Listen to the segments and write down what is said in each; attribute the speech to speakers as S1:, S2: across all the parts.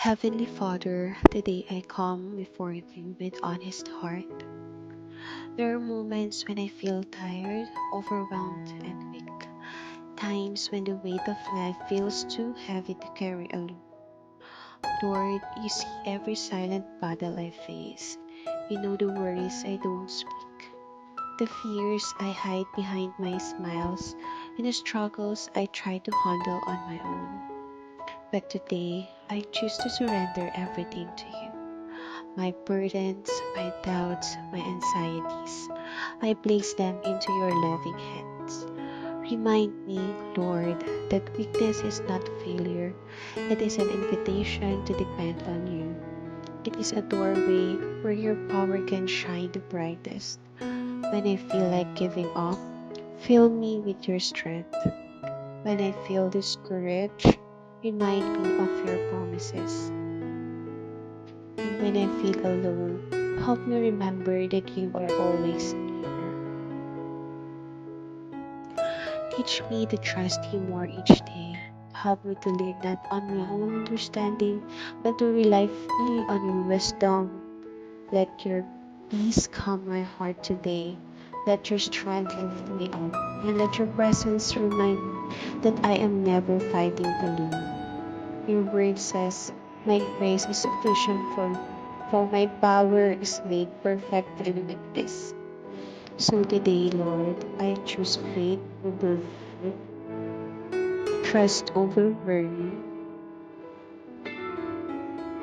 S1: Heavenly Father, today I come before you with honest heart. There are moments when I feel tired, overwhelmed, and weak. Times when the weight of life feels too heavy to carry alone. Lord, you see every silent battle I face. You know the worries I don't speak, the fears I hide behind my smiles, and the struggles I try to handle on my own. But today, I choose to surrender everything to you. My burdens, my doubts, my anxieties. I place them into your loving hands. Remind me, Lord, that weakness is not failure. It is an invitation to depend on you. It is a doorway where your power can shine the brightest. When I feel like giving up, fill me with your strength. When I feel discouraged, remind me of your promises. And when I feel alone, help me remember that you are always near. Teach me to trust you more each day. Help me to lean not on my own understanding, but to rely fully on your wisdom. Let your peace calm my heart today. Let your strength lift me up. And let your presence remind me that I am never fighting alone. Your word says, my grace is sufficient for my power is made perfect in weakness. So today, Lord, I choose faith over fear, trust over worry,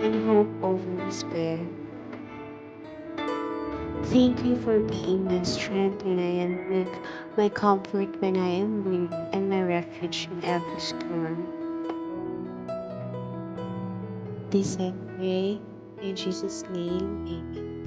S1: and hope over despair. Thank you for being my strength when I am weak, my comfort when I am weak, and my refuge in every storm. This I pray in Jesus' name, amen.